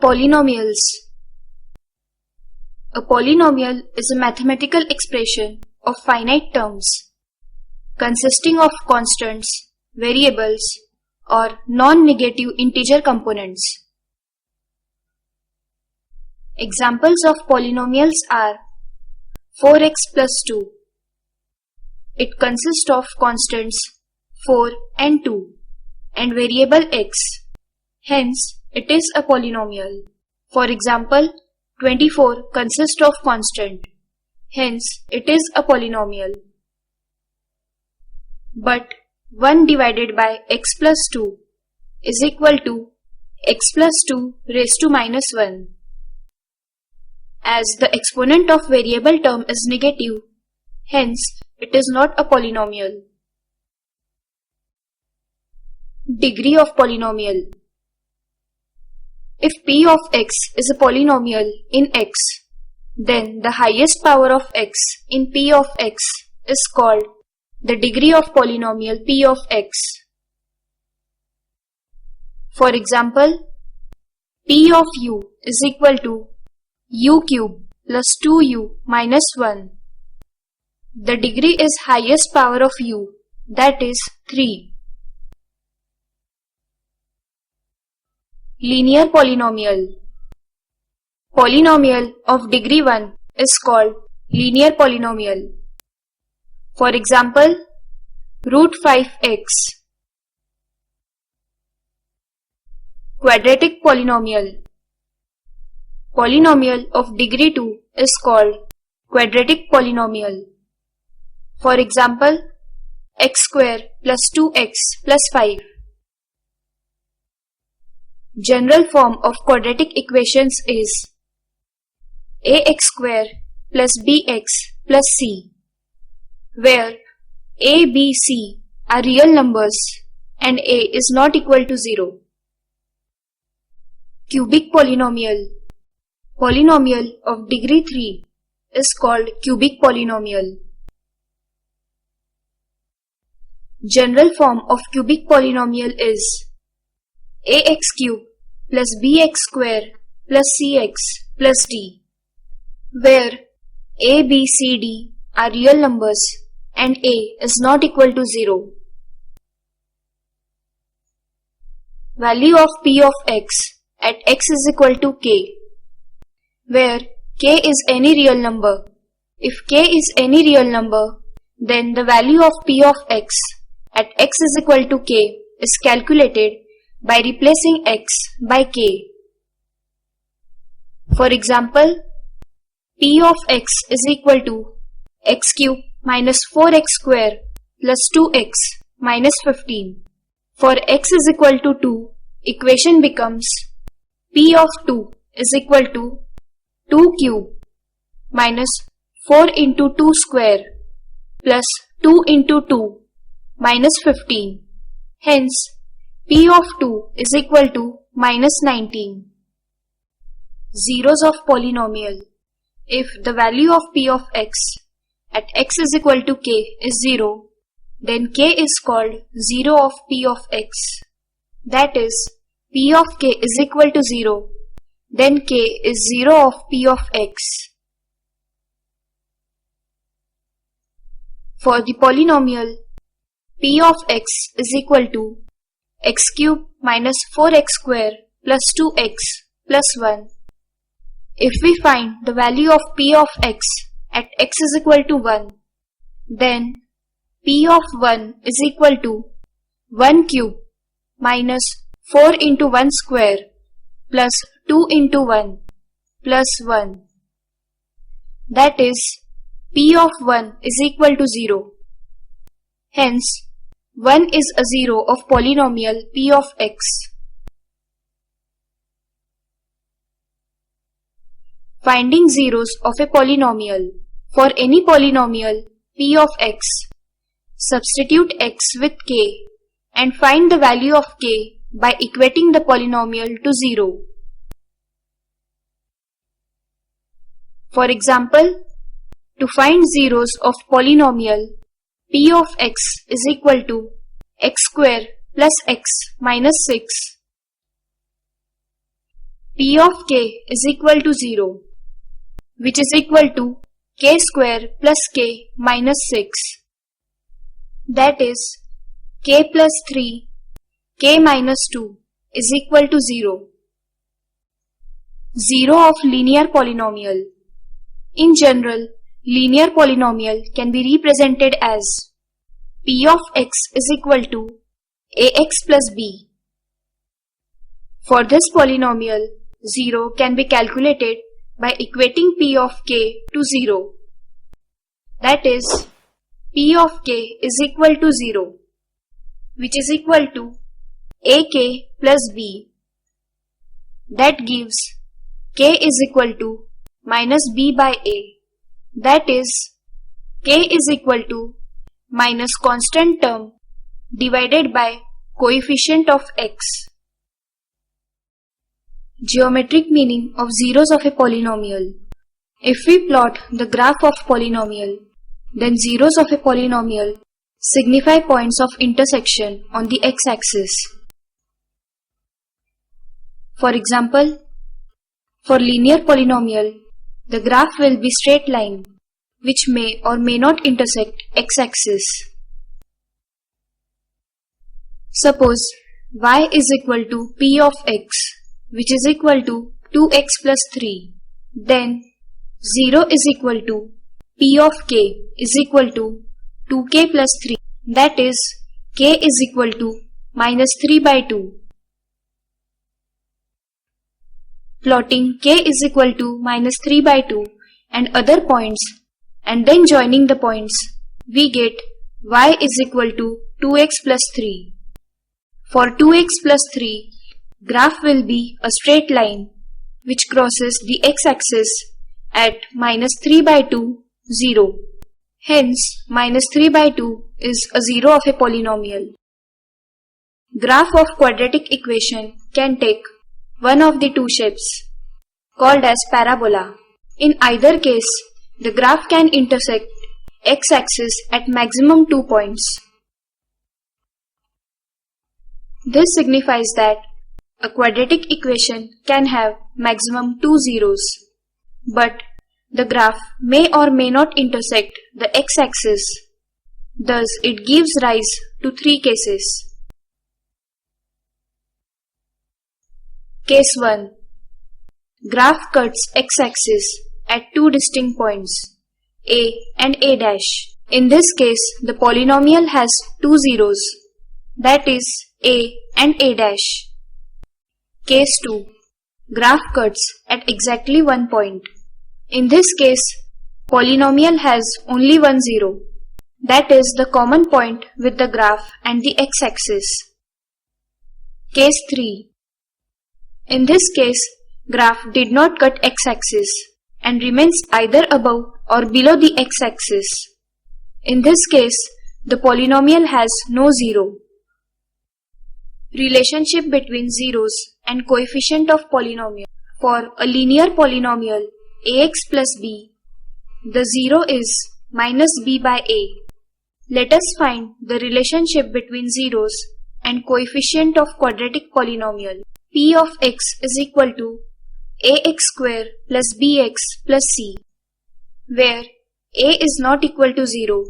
Polynomials. A polynomial is a mathematical expression of finite terms consisting of constants, variables, or non-negative integer components. Examples of polynomials are 4x plus 2. It consists of constants 4 and 2 and variable x. Hence, it is a polynomial. For example, 24 consists of constant. Hence, it is a polynomial. But 1 divided by x plus 2 is equal to x plus 2 raised to minus 1. As the exponent of variable term is negative, hence it is not a polynomial. Degree of polynomial. If p of x is a polynomial in x, then the highest power of x in p of x is called the degree of polynomial p of x. For example, p of u is equal to u cube plus 2u minus 1. The degree is highest power of u, that is 3. Linear polynomial. Polynomial of degree 1 is called linear polynomial. For example, root 5x. Quadratic polynomial. Polynomial of degree 2 is called quadratic polynomial. For example, x square plus 2x plus 5. General form of quadratic equations is ax square plus bx plus c, where a, b, c are real numbers and a is not equal to 0. Cubic polynomial. Polynomial of degree 3 is called cubic polynomial. General form of cubic polynomial is ax cube plus bx square plus cx plus d, where a, b, c, d are real numbers and a is not equal to 0. Value of p of x at x is equal to k, where k is any real number. If k is any real number, then the value of p of x at x is equal to k is calculated by replacing x by k. For example, p of x is equal to x cube minus 4x square plus 2x minus 15. For x is equal to 2, equation becomes p of 2 is equal to 2 cube minus 4 into 2 square plus 2 into 2 minus 15. Hence, p of 2 is equal to minus 19. Zeros of polynomial. If the value of p of x at x is equal to k is 0, then k is called 0 of p of x. That is, p of k is equal to 0, then k is 0 of p of x. For the polynomial, p of x is equal to x cube minus 4x square plus 2x plus 1. If we find the value of p of x at x is equal to 1, then p of 1 is equal to 1 cube minus 4 into 1 square plus 2 into 1 plus 1. That is, p of 1 is equal to 0. Hence, 1 is a 0 of polynomial p of x. Finding zeros of a polynomial. For any polynomial p of x, substitute x with k and find the value of k by equating the polynomial to 0. For example, to find zeros of polynomial, p of x is equal to x square plus x minus 6. P of k is equal to 0, which is equal to k square plus k minus 6. That is, k plus 3, k minus 2 is equal to 0. 0 of linear polynomial. In general, linear polynomial can be represented as P of x is equal to ax plus b. For this polynomial, 0 can be calculated by equating P of k to 0. That is, P of k is equal to 0, which is equal to ak plus b. That gives k is equal to minus b by a. That is, k is equal to minus constant term divided by coefficient of x. Geometric meaning of zeros of a polynomial. If we plot the graph of polynomial, then zeros of a polynomial signify points of intersection on the x-axis. For example, for linear polynomial, the graph will be straight line, which may or may not intersect x-axis. Suppose y is equal to p of x, which is equal to 2x plus 3. Then 0 is equal to p of k is equal to 2k plus 3. That is, k is equal to minus 3 by 2. Plotting k is equal to minus 3 by 2 and other points and then joining the points, we get y is equal to 2x plus 3. For 2x plus 3, graph will be a straight line which crosses the x-axis at minus 3 by 2, 0. Hence, minus 3 by 2 is a zero of a polynomial. Graph of quadratic equation can take one of the two shapes, called as parabola. In either case, the graph can intersect x-axis at maximum 2 points. This signifies that a quadratic equation can have maximum 2 zeros, but the graph may or may not intersect the x-axis. Thus, it gives rise to 3 cases. Case 1. Graph cuts x-axis at 2 distinct points, a and a dash. In this case, the polynomial has 2 zeros, that is, a and a dash. Case 2. Graph cuts at exactly 1 point. In this case, polynomial has only 1 zero, that is the common point with the graph and the x-axis. Case 3. In this case, graph did not cut x-axis and remains either above or below the x-axis. In this case, the polynomial has no zero. Relationship between zeros and coefficient of polynomial. For a linear polynomial ax plus b, the zero is minus b by a. Let us find the relationship between zeros and coefficient of quadratic polynomial. P of x is equal to ax square plus bx plus c, where a is not equal to 0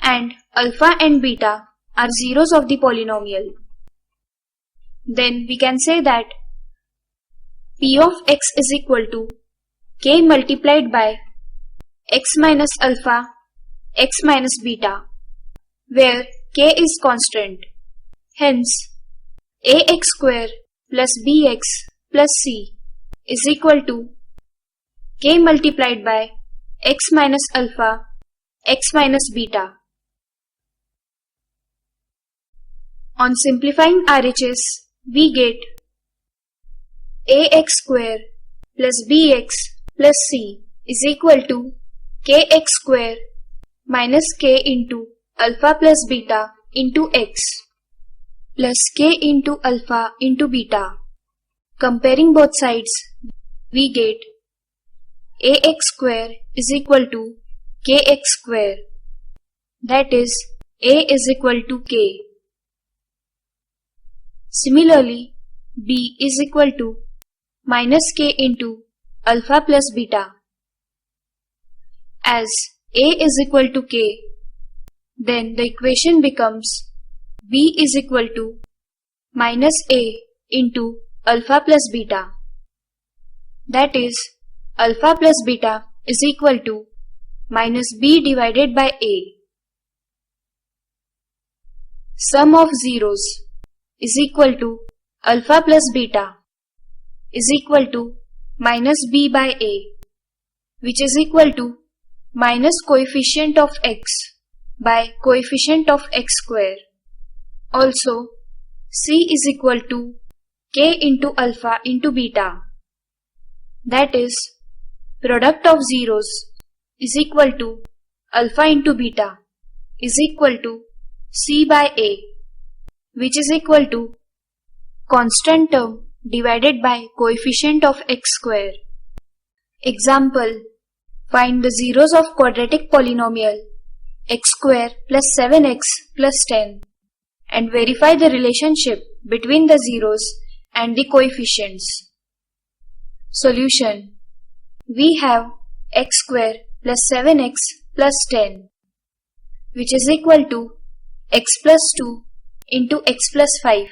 and alpha and beta are zeros of the polynomial. Then we can say that P of x is equal to k multiplied by x minus alpha, x minus beta, where k is constant. Hence, ax square plus bx plus c is equal to k multiplied by x minus alpha, x minus beta. On simplifying RHS, we get ax square plus bx plus c is equal to kx square minus k into alpha plus beta into x plus k into alpha into beta. Comparing both sides, we get ax square is equal to kx square, that is, a is equal to k. Similarly, b is equal to minus k into alpha plus beta. As a is equal to k, then the equation becomes b is equal to minus a into alpha plus beta. That is, alpha plus beta is equal to minus b divided by a. Sum of zeros is equal to alpha plus beta is equal to minus b by a, which is equal to minus coefficient of x by coefficient of x square. Also, c is equal to k into alpha into beta. That is, product of zeros is equal to alpha into beta is equal to c by a, which is equal to constant term divided by coefficient of x square. Example: find the zeros of quadratic polynomial x square plus 7x plus 10 and verify the relationship between the zeros and the coefficients. Solution: we have x square plus 7x plus 10, which is equal to x plus 2 into x plus 5.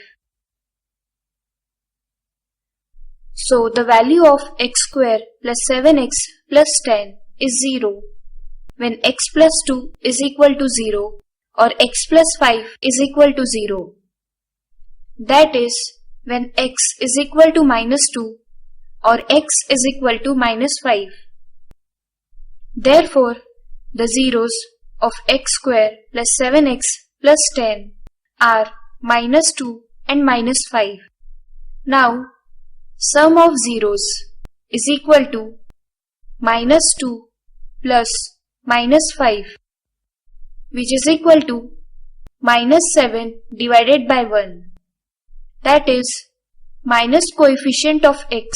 So the value of x square plus 7x plus 10 is 0 when x plus 2 is equal to 0 or x plus 5 is equal to 0. That is, when x is equal to minus 2 or x is equal to minus 5. Therefore, the zeros of x square plus 7x plus 10 are minus 2 and minus 5. Now, sum of zeros is equal to minus 2 plus minus 5, which is equal to minus 7 divided by 1. That is, minus coefficient of x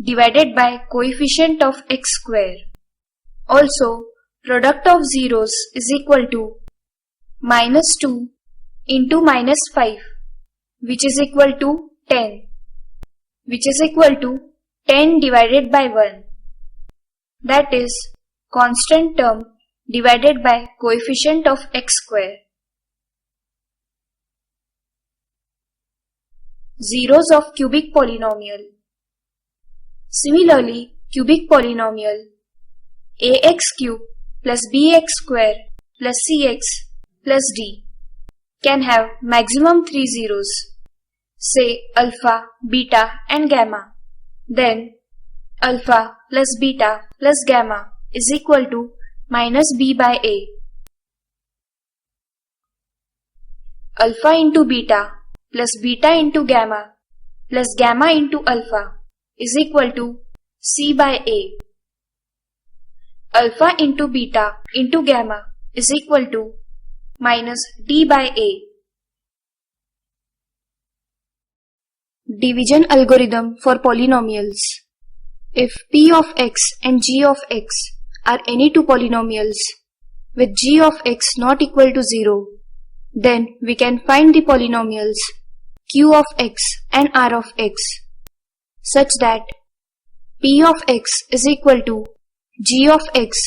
divided by coefficient of x square. Also, product of zeros is equal to minus 2 into minus 5, which is equal to 10, which is equal to 10 divided by 1. That is, constant term divided by coefficient of x square. Zeros of cubic polynomial. Similarly, cubic polynomial ax cube plus bx square plus cx plus d can have maximum 3 zeros, say alpha, beta and gamma. Then alpha plus beta plus gamma is equal to minus b by a. Alpha into beta plus beta into gamma plus gamma into alpha is equal to c by a. Alpha into beta into gamma is equal to minus d by a. Division algorithm for polynomials. If p of x and g of x are any two polynomials with g of x not equal to 0, then we can find the polynomials q of x and r of x such that p of x is equal to g of x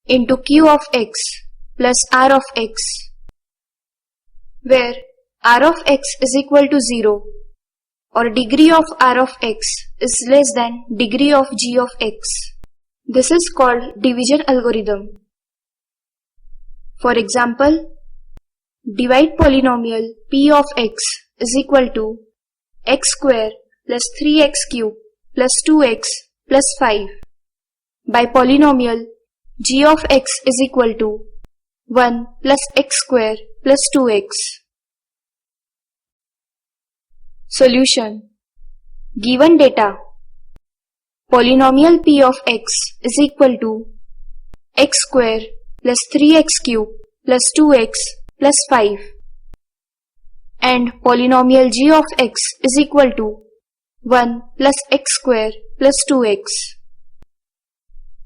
into q of x plus r of x, where r of x is equal to 0 or degree of r of x is less than degree of g of x. This is called division algorithm. For example, divide polynomial p of x is equal to x square plus 3x cube plus 2x plus 5 by polynomial g of x is equal to 1 plus x square plus 2x. Solution. Given data, polynomial p of x is equal to x square plus 3x cube plus 2x plus 5 and polynomial g of x is equal to 1 plus x square plus 2x.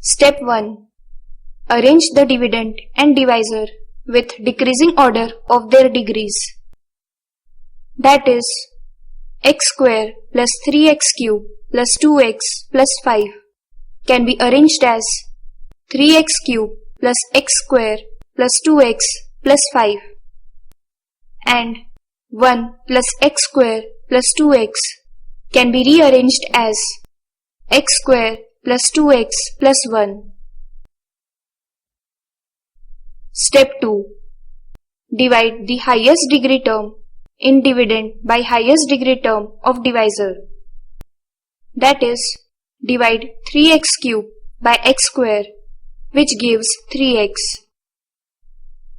Step 1. Arrange the dividend and divisor with decreasing order of their degrees. That is, x square plus 3x cube plus 2x plus 5 can be arranged as 3x cube plus x square plus 2x plus 5 and 1 plus x square plus 2x can be rearranged as x square plus 2x plus 1. Step 2. Divide the highest degree term in dividend by highest degree term of divisor. That is, divide 3x cube by x square, which gives 3x.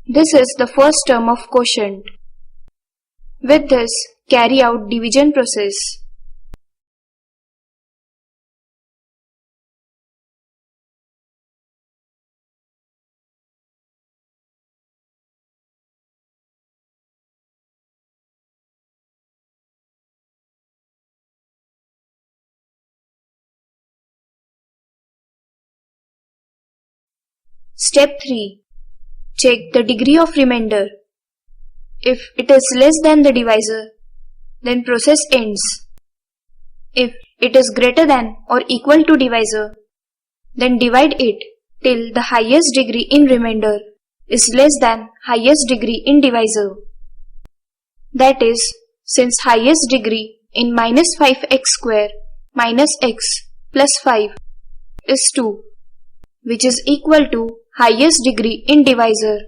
This is the first term of quotient. With this, carry out division process. Step 3. Check the degree of remainder. If it is less than the divisor, then process ends. If it is greater than or equal to divisor, then divide it till the highest degree in remainder is less than highest degree in divisor. That is, since highest degree in minus 5x square minus x plus 5 is 2, which is equal to highest degree in divisor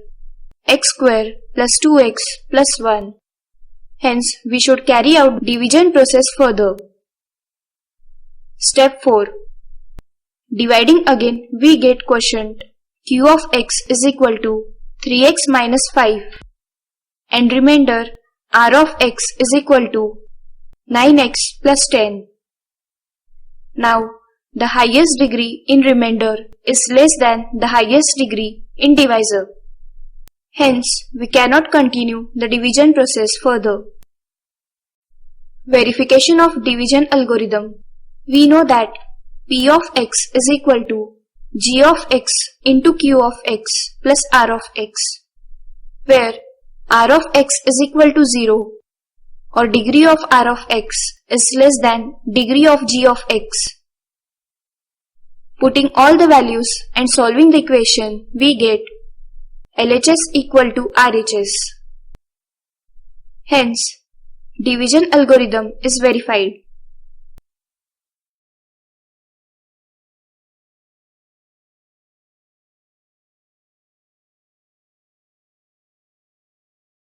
x square plus 2x plus 1. Hence, we should carry out division process further. Step 4. Dividing again, we get quotient q of x is equal to 3x minus 5 and remainder r of x is equal to 9x plus 10. Now, the highest degree in remainder is less than the highest degree in divisor. Hence, we cannot continue the division process further. Verification of division algorithm. We know that p of x is equal to g of x into q of x plus r of x, where r of x is equal to 0 or degree of r of x is less than degree of g of x. Putting all the values and solving the equation, we get LHS equal to RHS. Hence, division algorithm is verified.